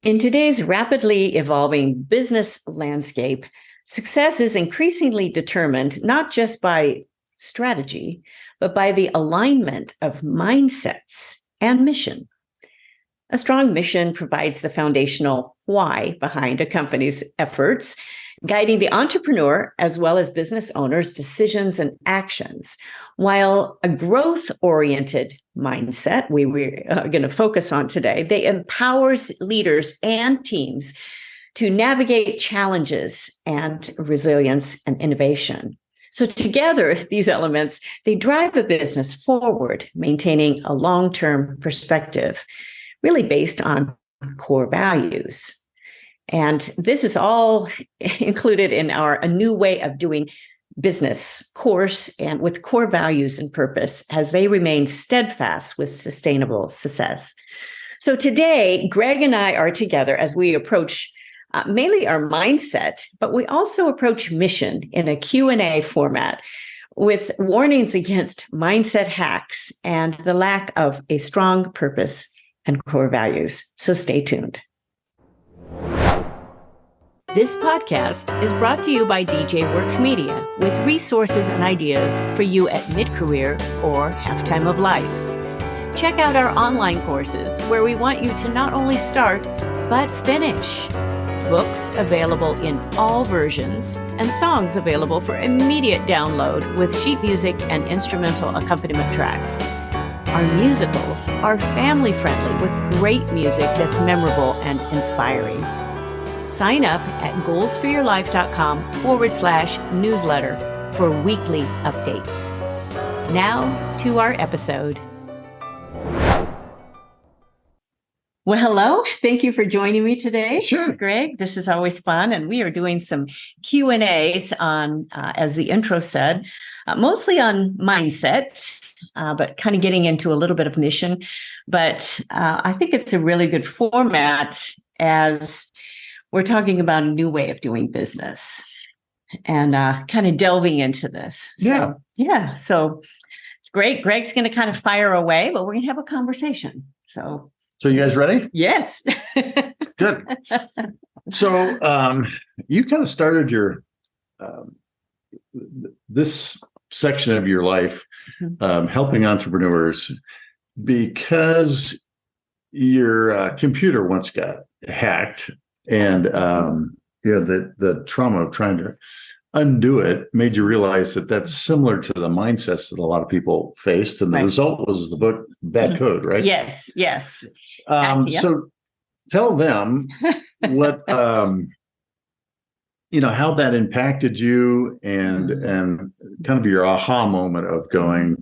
In today's rapidly evolving business landscape, success is increasingly determined not just by strategy, but by the alignment of mindsets and mission. A strong mission provides the foundational why behind a company's efforts, guiding the entrepreneur as well as business owners' decisions and actions, while a growth-oriented mindset, we're going to focus on today, they empowers leaders and teams to navigate challenges and resilience and innovation. So together, these elements, they drive a business forward, maintaining a long-term perspective, really based on core values. And this is all included in our A New Way of Doing Business course, and with core values and purpose as they remain steadfast with sustainable success. So today, Greg and I are together as we approach mainly our mindset, but we also approach mission in a Q&A format with warnings against mindset hacks and the lack of a strong purpose and core values. So stay tuned. This podcast is brought to you by DJ Works Media with resources and ideas for you at mid-career or halftime of life. Check out our online courses where we want you to not only start, but finish. Books available in all versions and songs available for immediate download with sheet music and instrumental accompaniment tracks. Our musicals are family-friendly with great music that's memorable and inspiring. Sign up at goalsforyourlife.com/newsletter for weekly updates. Now to our episode. Well, hello. Thank you for joining me today. Sure. Greg, this is always fun. And we are doing some Q&As on, as the intro said, mostly on mindset, but kind of getting into a little bit of mission. But I think it's a really good format as we're talking about a new way of doing business and kind of delving into this. So it's great. Greg's going to kind of fire away, but we're going to have a conversation. So you guys ready? Yes. Good. So you kind of started your this section of your life helping entrepreneurs because your computer once got hacked. And the trauma of trying to undo it made you realize that that's similar to the mindsets that a lot of people faced. And the result was the book, Bad Code, right? Yes. So tell them what, how that impacted you and kind of your aha moment of going,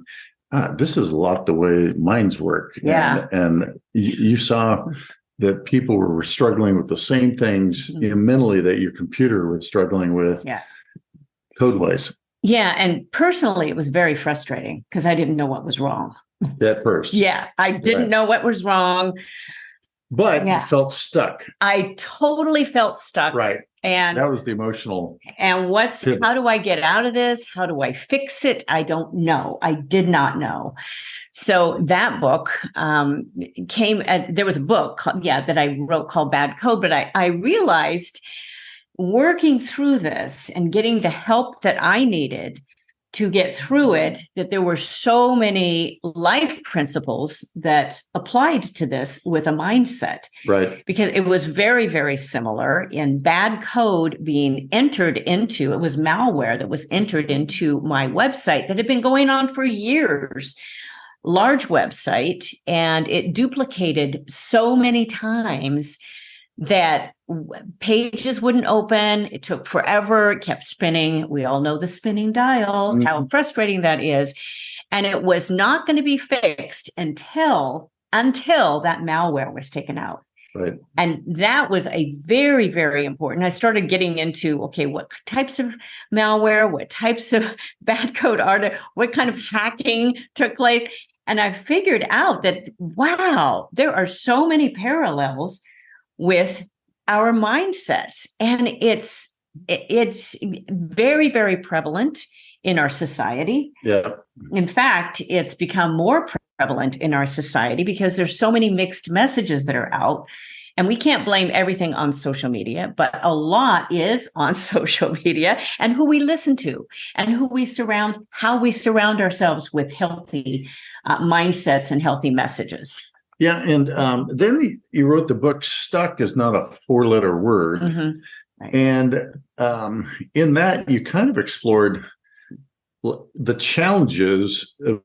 this is a lot the way minds work. Yeah. And you saw that people were struggling with the same things mentally that your computer was struggling with code-wise. Yeah. And personally, it was very frustrating because I didn't know what was wrong. At first. Yeah. I didn't know what was wrong. But you felt stuck. I totally felt stuck. Right. And that was the emotional. And how do I get out of this? How do I fix it? I don't know. I did not know. So that book there was a book that I wrote called Bad Code, but I realized working through this and getting the help that I needed to get through it, that there were so many life principles that applied to this with a mindset. Right. Because it was very, very similar in bad code being entered into, it was malware that was entered into my website that had been going on for years. Large website, and it duplicated so many times that pages wouldn't open. It took forever. It kept spinning. We all know the spinning dial, how frustrating that is. And it was not going to be fixed until that malware was taken out. Right. And that was a very, very important. I started getting into, okay, what types of malware, what types of bad code are there, what kind of hacking took place. And I figured out that, wow, there are so many parallels with our mindsets. And it's very, very prevalent in our society. Yeah. In fact, it's become more prevalent in our society because there's so many mixed messages that are out. And we can't blame everything on social media, but a lot is on social media, and who we listen to and how we surround ourselves with healthy mindsets and healthy messages. Yeah. And then you wrote the book, Stuck is Not a 4-letter word. Mm-hmm. Right. And in that, you kind of explored the challenges of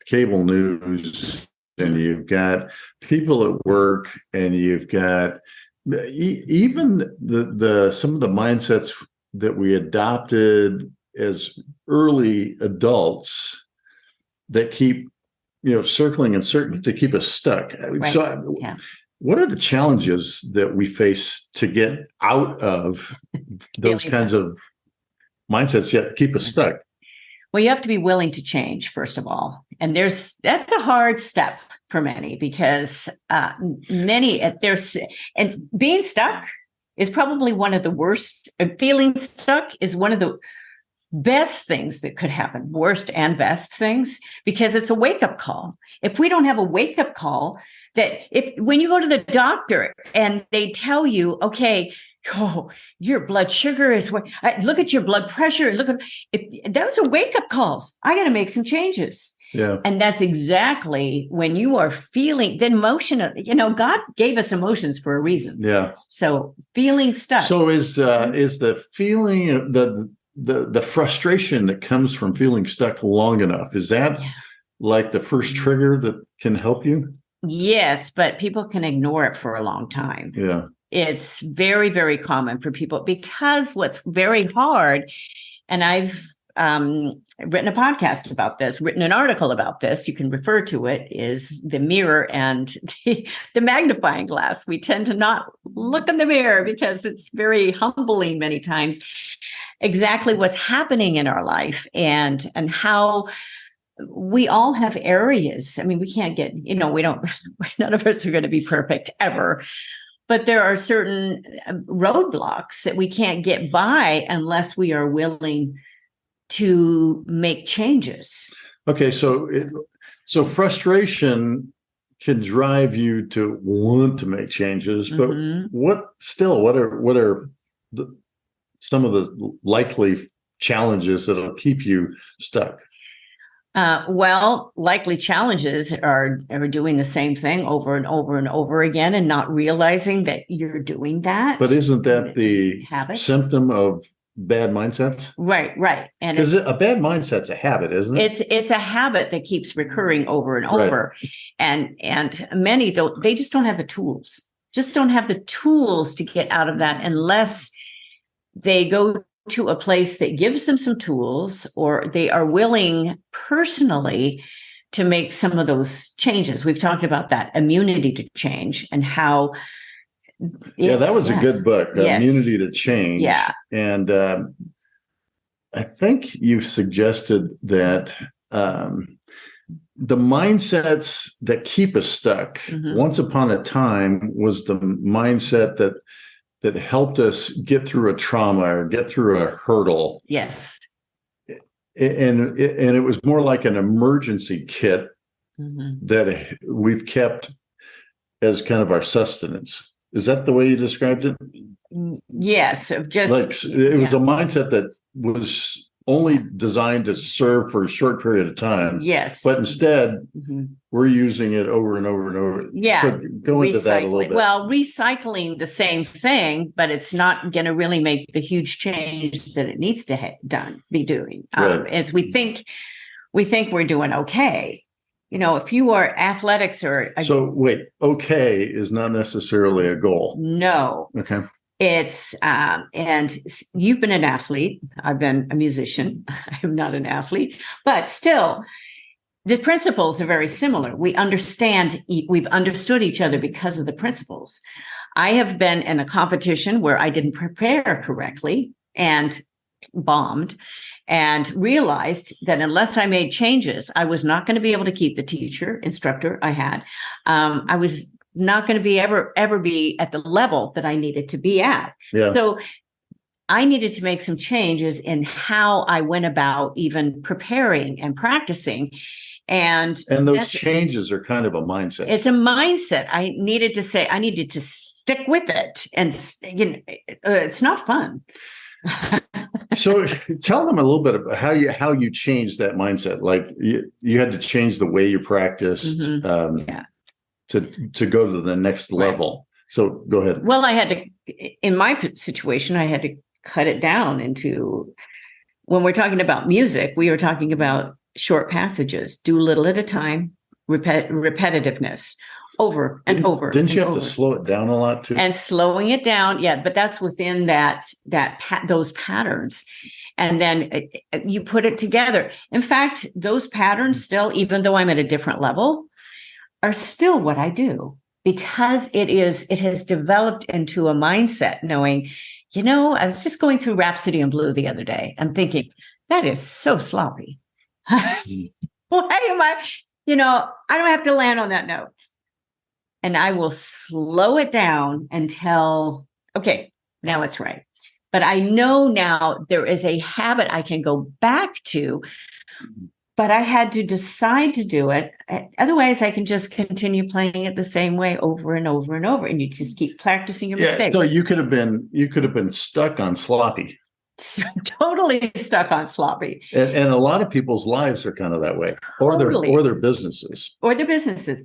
cable news, and you've got people at work, and you've got even the some of the mindsets that we adopted as early adults that keep circling and circling to keep us stuck. Right. So what are the challenges that we face to get out of those kinds of mindsets yet keep us stuck? Well, you have to be willing to change, first of all. And that's a hard step for many, because and being stuck is probably one of the worst. Feeling stuck is one of the best things that could happen, worst and best things, because it's a wake-up call. If we don't have a wake-up call, when you go to the doctor and they tell you, okay, your blood sugar is look at your blood pressure. Those are wake-up calls. I got to make some changes. Yeah. And that's exactly when you are feeling the emotion. God gave us emotions for a reason. Yeah. So feeling stuck. So is the feeling the frustration that comes from feeling stuck long enough, is that like the first trigger that can help you? Yes, but people can ignore it for a long time. Yeah. It's very, very common for people, because what's very hard, and I've written a podcast about this, written an article about this, you can refer to it, is the mirror and the magnifying glass. We tend to not look in the mirror because it's very humbling many times, exactly what's happening in our life and how we all have areas. I mean, we can't get, none of us are going to be perfect ever. But there are certain roadblocks that we can't get by unless we are willing to make changes. Okay, so frustration can drive you to want to make changes, but what are some of the likely challenges that'll keep you stuck? Likely challenges are doing the same thing over and over and over again and not realizing that you're doing that. But isn't that the symptom of bad mindsets? Right. And because a bad mindset's a habit, isn't it? It's a habit that keeps recurring over and over. And many they just don't have the tools. Just don't have the tools to get out of that unless they go to a place that gives them some tools, or they are willing personally to make some of those changes. We've talked about that immunity to change and how. That was a good book, Immunity to Change. Yeah. And I think you've suggested that the mindsets that keep us stuck, once upon a time, was the mindset that helped us get through a trauma or get through a hurdle. Yes. And it was more like an emergency kit that we've kept as kind of our sustenance. Is that the way you described it? Yes. It was a mindset that was only designed to serve for a short period of time. Yes. But instead, we're using it over and over and over. Yeah. So go into that a little bit. Well, recycling the same thing, but it's not going to really make the huge change that it needs to be doing. As we think we're doing okay. If you are athletics or... So wait, okay is not necessarily a goal. No. Okay. It's, and you've been an athlete. I've been a musician. I'm not an athlete, but still the principles are very similar. We've understood each other because of the principles. I have been in a competition where I didn't prepare correctly and bombed, and realized that unless I made changes, I was not going to be able to keep the instructor I had. I was not going to be ever be at the level that I needed to be at. Yeah. So I needed to make some changes in how I went about even preparing and practicing. And those changes are kind of a mindset. It's a mindset. I needed to stick with it. And it's not fun. So tell them a little bit about how you changed that mindset. Like you had to change the way you practiced to go to the next level. So go ahead. Well, I had to, in my situation, I had to cut it down into, when we're talking about music, we were talking about short passages, do little at a time, repetitiveness, over and over. Didn't you have to slow it down a lot too? And slowing it down, but that's within those patterns. And then you put it together. In fact, those patterns still, even though I'm at a different level, are still what I do, because it has developed into a mindset knowing, I was just going through Rhapsody in Blue the other day and thinking, that is so sloppy. Why am I, I don't have to land on that note. And I will slow it down until, okay, now it's right. But I know now there is a habit I can go back to, but I had to decide to do it. Otherwise, I can just continue playing it the same way over and over and over. And you just keep practicing your mistakes. So you could have been stuck on sloppy. Totally stuck on sloppy. And a lot of people's lives are kind of that way, or their businesses.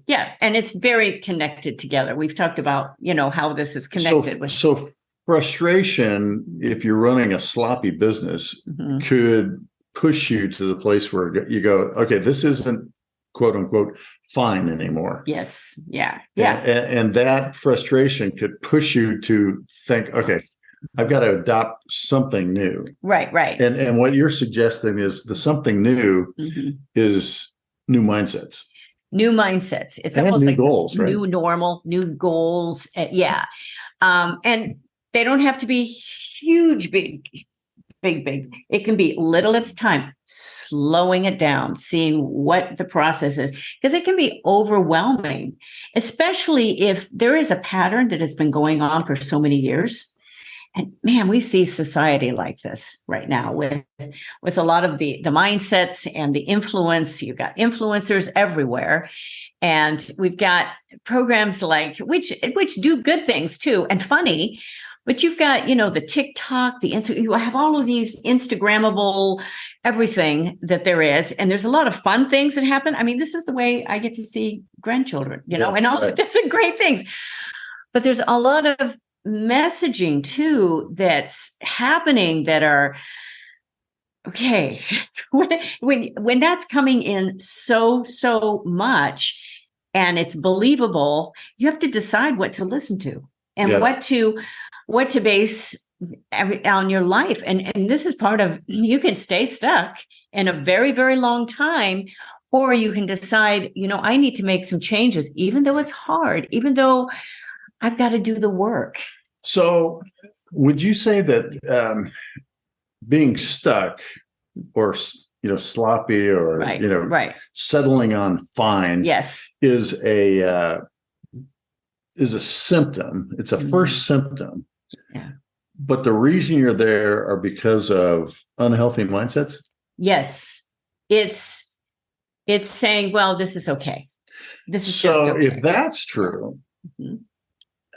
Yeah. And it's very connected together. We've talked about, how this is connected. So frustration, if you're running a sloppy business, could push you to the place where you go, okay, this isn't quote unquote fine anymore. Yes. Yeah. And that frustration could push you to think, okay, I've got to adopt something new. Right. And what you're suggesting is the something new is new mindsets. New mindsets. It's and almost new like goals, right? New normal, new goals. And they don't have to be huge, big. It can be little at a time, slowing it down, seeing what the process is, because it can be overwhelming, especially if there is a pattern that has been going on for so many years. And man, we see society like this right now with a lot of the mindsets and the influence. You've got influencers everywhere. And we've got programs like which do good things too and funny. But you've got, the TikTok, you have all of these Instagrammable everything that there is. And there's a lot of fun things that happen. I mean, this is the way I get to see grandchildren, and all that's great things. But there's a lot of messaging too that's happening that are okay. when that's coming in so much and it's believable, you have to decide what to listen to and what to base on your life. And this is part of, you can stay stuck in a very, very long time, or you can decide, I need to make some changes, even though it's hard, even though I've got to do the work. So would you say that being stuck or, sloppy or, settling on fine is a symptom. It's a first symptom. Yeah. But the reason you're there are because of unhealthy mindsets? Yes. It's saying, well, this is okay. This is so just okay. If that's true,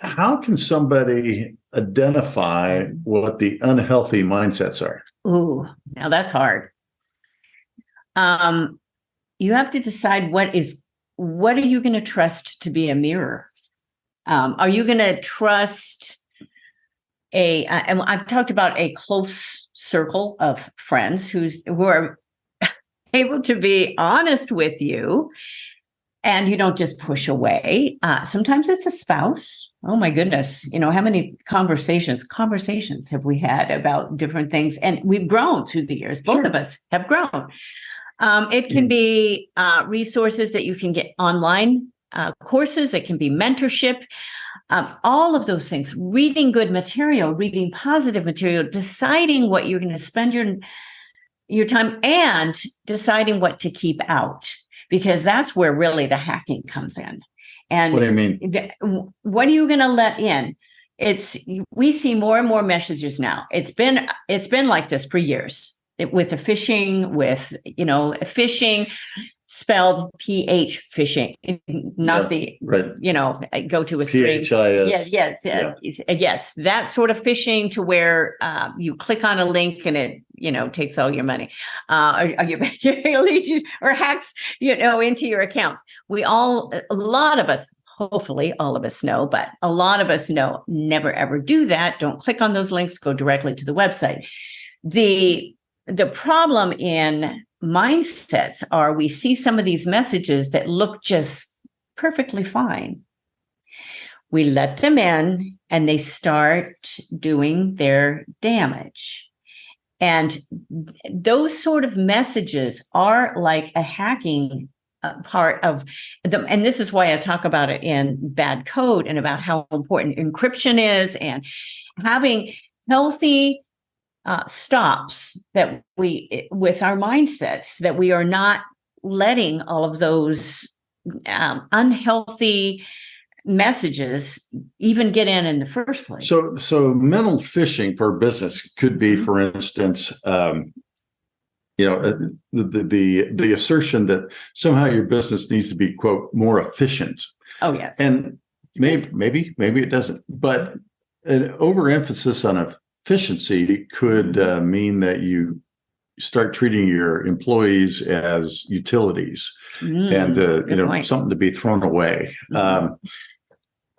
how can somebody identify what the unhealthy mindsets are? Ooh, now that's hard. You have to decide what are you going to trust to be a mirror? Are you going to trust and I've talked about a close circle of friends who are able to be honest with you, and you don't just push away. Sometimes it's a spouse. Oh my goodness. How many conversations have we had about different things? And we've grown through the years. Both of us have grown. It can be resources that you can get online, courses. It can be mentorship. All of those things, reading good material, reading positive material, deciding what you're going to spend your time, and deciding what to keep out, because that's where really the hacking comes in. And what do you mean? What are you going to let in? We see more and more messages now. It's been like this for years with the phishing, spelled PH phishing, not go to a string. PHIS. Yes. That sort of phishing to where you click on a link and it, takes all your money, or your or hacks, into your accounts. A lot of us, hopefully all of us know, but a lot of us know, never ever do that. Don't click on those links, go directly to the website. The problem in mindsets are we see some of these messages that look just perfectly fine. We let them in and they start doing their damage. And those sort of messages are like a hacking part of them. And this is why I talk about it in Bad Code and about how important encryption is, and having healthy stops that with our mindsets, that we are not letting all of those unhealthy messages even get in the first place. So mental phishing for business could be, for instance, the assertion that somehow your business needs to be, quote, more efficient. Oh, yes. And maybe it doesn't, but an overemphasis on efficiency could mean that you start treating your employees as utilities and something to be thrown away.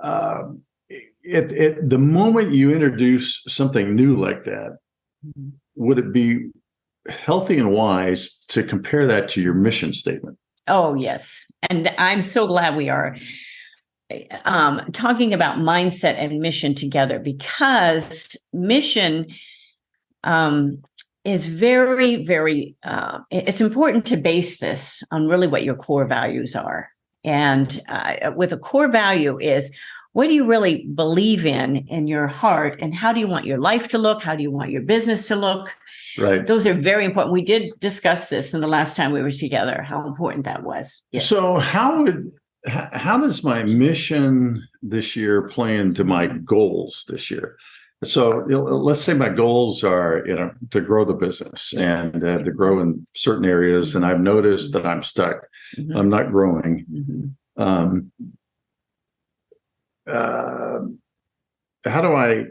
The moment you introduce something new like that, would it be healthy and wise to compare that to your mission statement? Oh, yes. And I'm so glad we are talking about mindset and mission together, because mission is very, very, it's important to base this on really what your core values are. And with a core value is, what do you really believe in your heart, and how do you want your life to look? How do you want your business to look? Right. Those are very important. We did discuss this in the last time we were together, how important that was. Yes. So how does my mission this year play into my goals this year? So let's say my goals are, to grow the business, yes, and to grow in certain areas. And I've noticed that I'm stuck. Mm-hmm. I'm not growing. Mm-hmm. How do I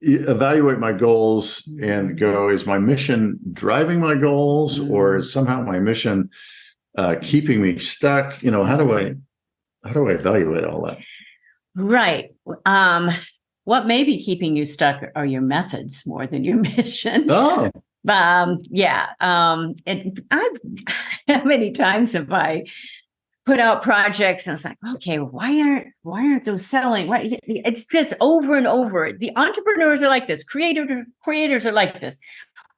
evaluate my goals and go, is my mission driving my goals, or is somehow my mission keeping me stuck? How do I evaluate all that? Right. What may be keeping you stuck are your methods more than your mission. Oh. Yeah. And how many times have I put out projects and it's like, okay, why aren't those selling? Why? It's just over and over. The entrepreneurs are like this. Creators are like this.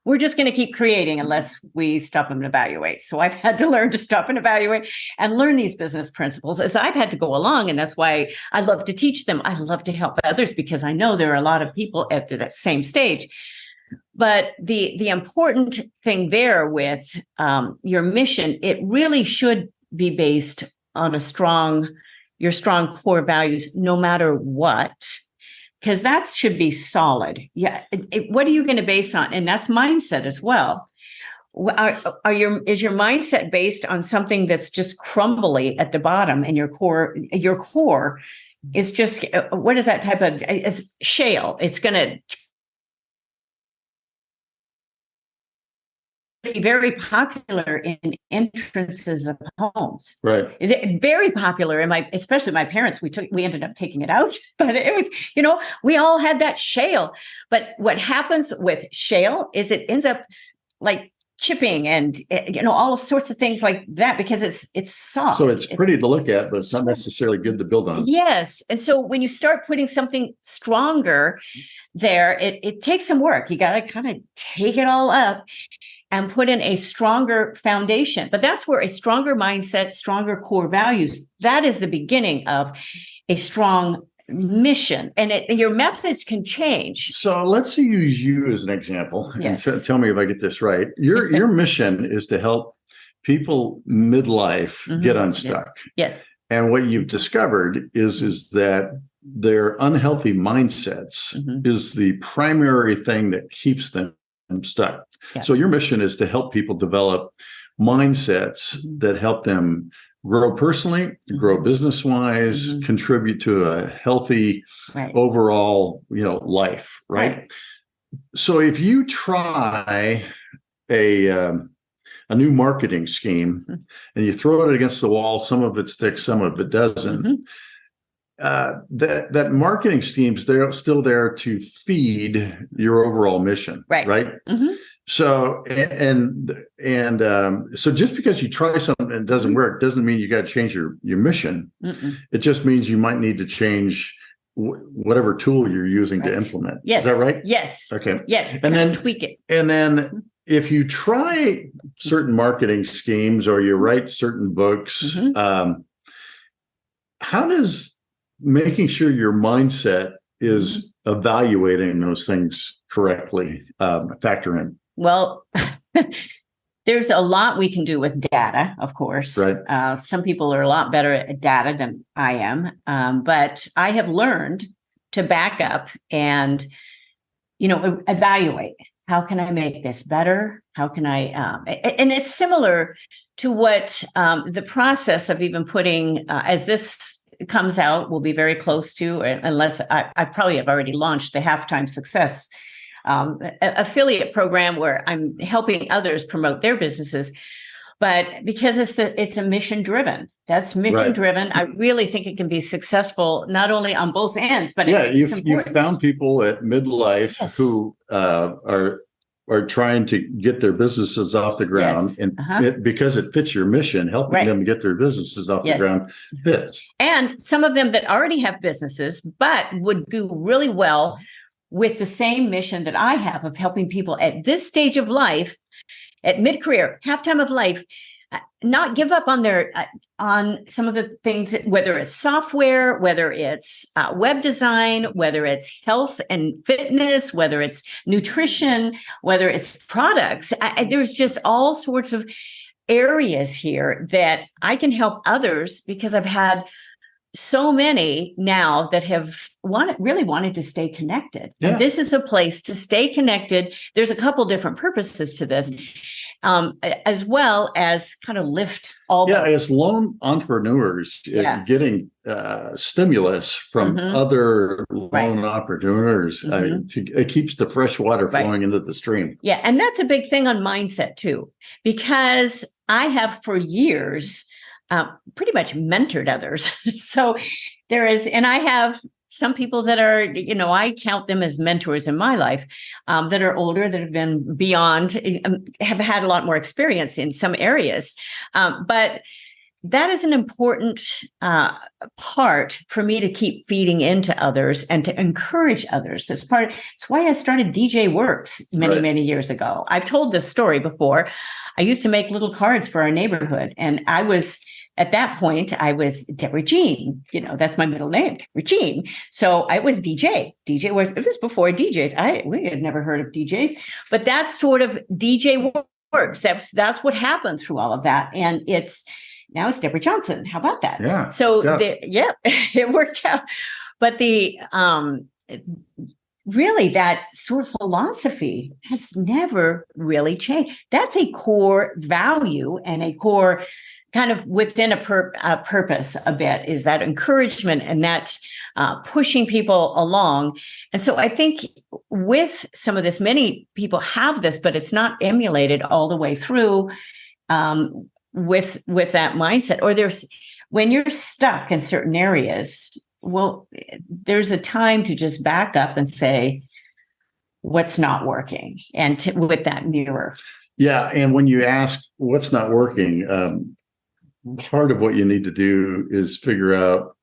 We're just going to keep creating unless we stop and evaluate. So I've had to learn to stop and evaluate and learn these business principles as I've had to go along. And that's why I love to teach them. I love to help others, because I know there are a lot of people at that same stage. But the important thing there with your mission, it really should be based on your strong core values, no matter what. Because that should be solid. Yeah. What are you going to base on? And that's mindset as well. Is your mindset based on something that's just crumbly at the bottom, and your core is just, what is that type of, it's shale. It's going to be very popular in entrances of homes. Right. Very popular especially my parents, we ended up taking it out, but it was, we all had that shale. But what happens with shale is it ends up like chipping and, all sorts of things like that, because it's soft. So it's pretty to look at, but it's not necessarily good to build on. Yes. And so when you start putting something stronger there, it takes some work. You got to kind of take it all up and put in a stronger foundation. But that's where a stronger mindset, stronger core values, that is the beginning of a strong mission. And your methods can change. So let's use you as an example. Yes. And tell me if I get this right. Your mission is to help people midlife get unstuck. Yes. And what you've discovered is that their unhealthy mindsets is the primary thing that keeps them stuck. Yeah. So your mission is to help people develop mindsets that help them grow personally, grow business-wise, contribute to a healthy overall, life, right? So if you try a new marketing scheme and you throw it against the wall, some of it sticks, some of it doesn't. That marketing scheme's still there to feed your overall mission, right? So so just because you try something and it doesn't work doesn't mean you got to change your mission. It just means you might need to change whatever tool you're using to implement. Is that right? Yes. Okay. Yeah. And then tweak it. And then if you try certain marketing schemes or you write certain books, how does making sure your mindset is evaluating those things correctly factor in? Well, there's a lot we can do with data, of course. Right. Some people are a lot better at data than I am. But I have learned to back up and, evaluate. How can I make this better? How can I, and it's similar to what the process of even putting, as this comes out, will be very close to, unless I probably have already launched the Halftime Success affiliate program where I'm helping others promote their businesses. But because it's a mission driven, that's mission driven. I really think it can be successful not only on both ends, but you've found people at midlife who are trying to get their businesses off the ground, and because it fits your mission, helping them get their businesses off the ground fits. And some of them that already have businesses, but would do really well with the same mission that I have of helping people at this stage of life, at mid-career, halftime of life, not give up on their on some of the things, whether it's software, whether it's web design, whether it's health and fitness, whether it's nutrition, whether it's products. There's just all sorts of areas here that I can help others, because I've had so many now that have really wanted to stay connected. Yeah. And this is a place to stay connected. There's a couple different purposes to this, as well as kind of lift all. Yeah, as lone entrepreneurs, getting stimulus from other lone entrepreneurs, it keeps the fresh water flowing into the stream. Yeah, and that's a big thing on mindset too, because I have for years pretty much mentored others. So and I have some people that are, I count them as mentors in my life, that are older, that have been beyond, have had a lot more experience in some areas. But that is an important part for me to keep feeding into others and to encourage others. It's why I started DJ Works many years ago. I've told this story before. I used to make little cards for our neighborhood, and at that point, I was Deborah Jean. That's my middle name, Regine. So I was DJ. It was before DJs. We had never heard of DJs, but that's sort of DJ Works. That's what happened through all of that. And now it's Deborah Johnson. How about that? Yeah. So it worked out. But really, that sort of philosophy has never really changed. That's a core value and a core kind of within a purpose a bit, is that encouragement and that pushing people along. And so I think with some of this, many people have this, but it's not emulated all the way through with that mindset. Or when you're stuck in certain areas, well, there's a time to just back up and say, what's not working? And with that mirror. Yeah. And when you ask what's not working, part of what you need to do is figure out,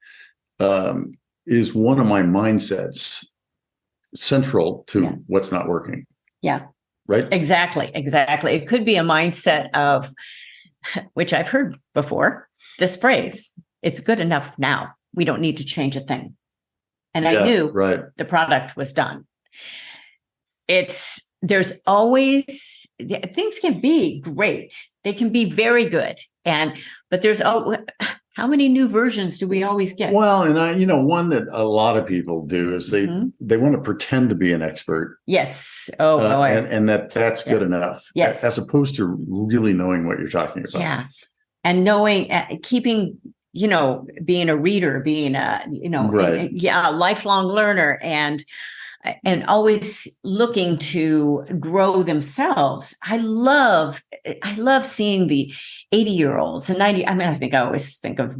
is one of my mindsets central to what's not working? Yeah. Right? Exactly. It could be a mindset of, which I've heard before, this phrase, it's good enough now. We don't need to change a thing. And I knew the product was done. There's always, things can be great. They can be very good. But How many new versions do we always get? Well, and one that a lot of people do is they want to pretend to be an expert. Yes. Oh, boy. And that's good enough. Yes. As opposed to really knowing what you're talking about. Yeah. And knowing, keeping, being a reader, being a, Right. a lifelong learner, and always looking to grow themselves. I love seeing the 80-year-olds and 90. I mean, I think I always think of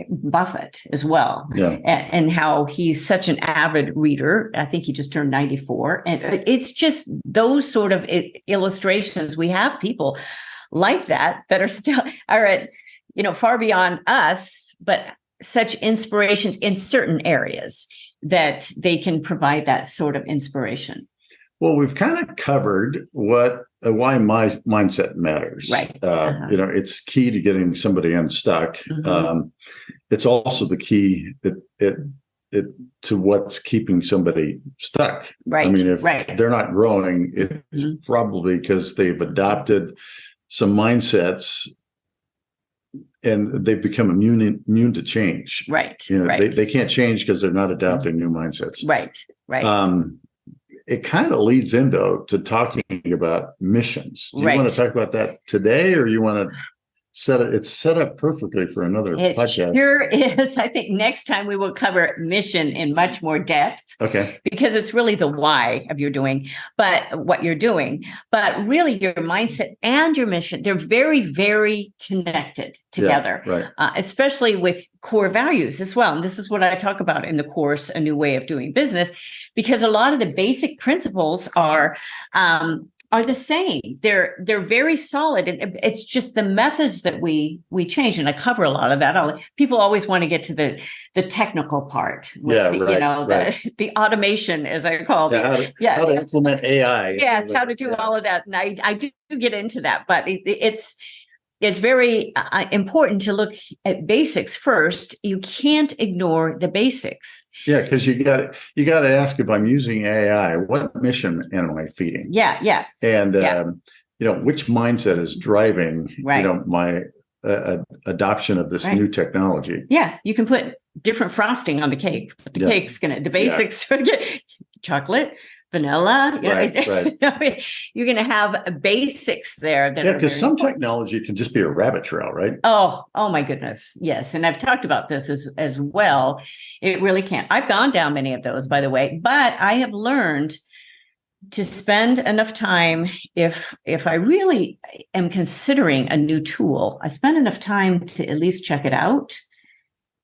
Buffett as well. Yeah. And how he's such an avid reader. I think he just turned 94. And it's just those sort of illustrations. We have people like that are still are at, far beyond us, but such inspirations in certain areas that they can provide that sort of inspiration. Well, we've kind of covered why my mindset matters. Right. It's key to getting somebody unstuck. It's also the key to what's keeping somebody stuck. Right. I mean, if they're not growing, it's probably because they've adopted some mindsets and they've become immune to change. Right. They can't change because they're not adopting new mindsets. Right. It kind of leads into talking about missions. Do you want to talk about that today, or you want to it's set up perfectly for another podcast? It sure is. I think next time we will cover mission in much more depth. Okay. Because it's really the why of what you're doing. But really your mindset and your mission, they're very, very connected together. Yeah, right. Especially with core values as well. And this is what I talk about in the course, A New Way of Doing Business, because a lot of the basic principles are the same. They're very solid. And it's just the methods that we change. And I cover a lot of that. People always want to get to the technical part. With the automation, as I call it. How to implement AI. Yes, how to do all of that. And I do get into that, but it's very important to look at basics first. You can't ignore the basics. Yeah, because you got to ask, if I'm using AI, what mission am I feeding? Yeah. And which mindset is driving my adoption of this new technology? Yeah, you can put different frosting on the cake, but the cake's the basics get chocolate, vanilla. Right. You're going to have basics there. Because some technology can just be a rabbit trail, right? Oh my goodness. Yes. And I've talked about this as well. It really can. I've gone down many of those, by the way, but I have learned to spend enough time. If I really am considering a new tool, I spend enough time to at least check it out.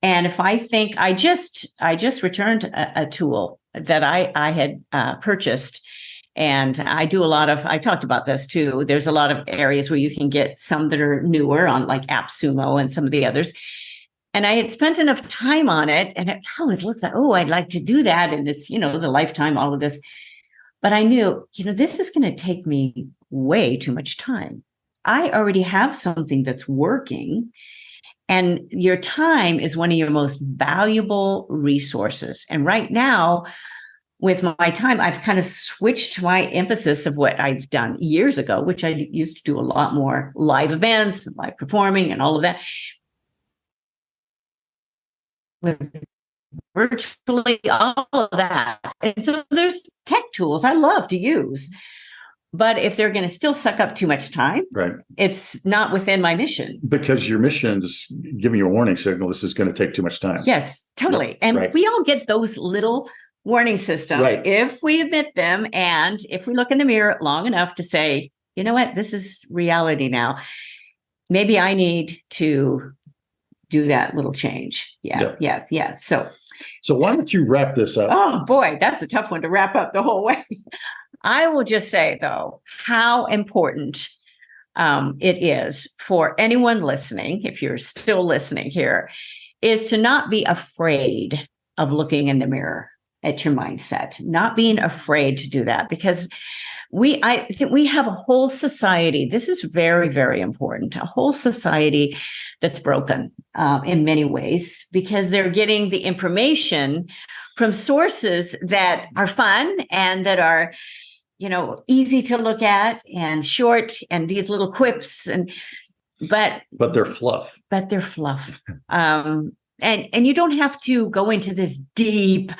And if I think I just returned a tool that I had purchased, and I talked about this too. There's a lot of areas where you can get some that are newer on like AppSumo and some of the others. And I had spent enough time on it, and it looks like, I'd like to do that. And it's, the lifetime, all of this. But I knew, this is going to take me way too much time. I already have something that's working. And your time is one of your most valuable resources. And right now, with my time, I've kind of switched my emphasis of what I've done years ago, which I used to do a lot more live events, live performing, and all of that. With virtually all of that. And so there's tech tools I love to use. But if they're going to still suck up too much time, right, it's not within my mission. Because your mission is giving you a warning signal. This is going to take too much time. Yes, totally. And we all get those little warning systems if we admit them. And if we look in the mirror long enough to say, you know what, this is reality now. Maybe I need to do that little change. Yeah. So why don't you wrap this up? Oh, boy, that's a tough one to wrap up the whole way. I will just say, though, how important it is for anyone listening, if you're still listening here, is to not be afraid of looking in the mirror at your mindset, not being afraid to do that, because I think we have a whole society. This is very, very important. A whole society that's broken in many ways, because they're getting the information from sources that are fun and that are, easy to look at and short, and these little quips. And but they're fluff. But they're fluff. And you don't have to go into this deep,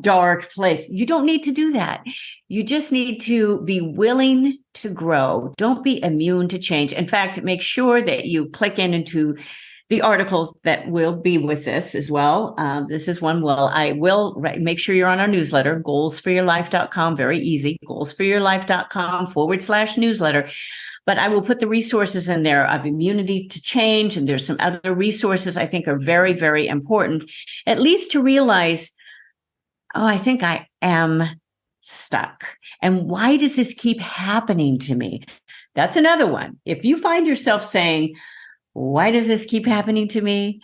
dark place. You don't need to do that. You just need to be willing to grow. Don't be immune to change. In fact, make sure that you click into the article that will be with this as well. This is one. Well, I will make sure you're on our newsletter, goalsforyourlife.com. Very easy. goalsforyourlife.com/newsletter. But I will put the resources in there of immunity to change. And there's some other resources I think are very, very important, at least to realize, I think I am stuck. And why does this keep happening to me? That's another one. If you find yourself saying, why does this keep happening to me?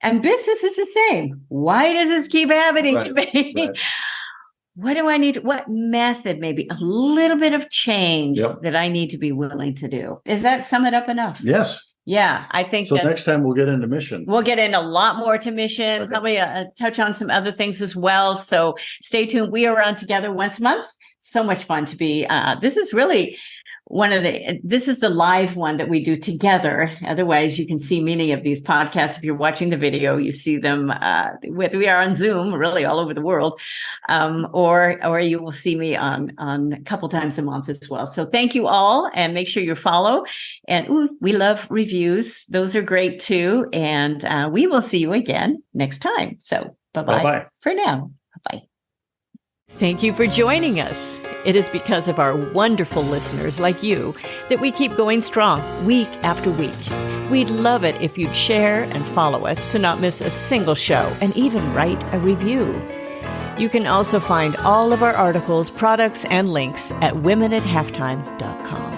And business is the same. Why does this keep happening to me? Right. What do I need? What method, maybe a little bit of change that I need to be willing to do? Does that sum it up enough? Yes. Yeah, I think so. Next time we'll get into mission. We'll get in a lot more to mission, probably touch on some other things as well. So stay tuned. We are on together once a month. So much fun to be. This is really this is the live one that we do together. Otherwise, you can see many of these podcasts. If you're watching the video, you see them. We are on Zoom, really all over the world, or you will see me on a couple times a month as well. So thank you all, and make sure you follow. And we love reviews; those are great too. And we will see you again next time. So bye-bye for now. Bye. Thank you for joining us. It is because of our wonderful listeners like you that we keep going strong week after week. We'd love it if you'd share and follow us to not miss a single show, and even write a review. You can also find all of our articles, products, and links at womenathalftime.com.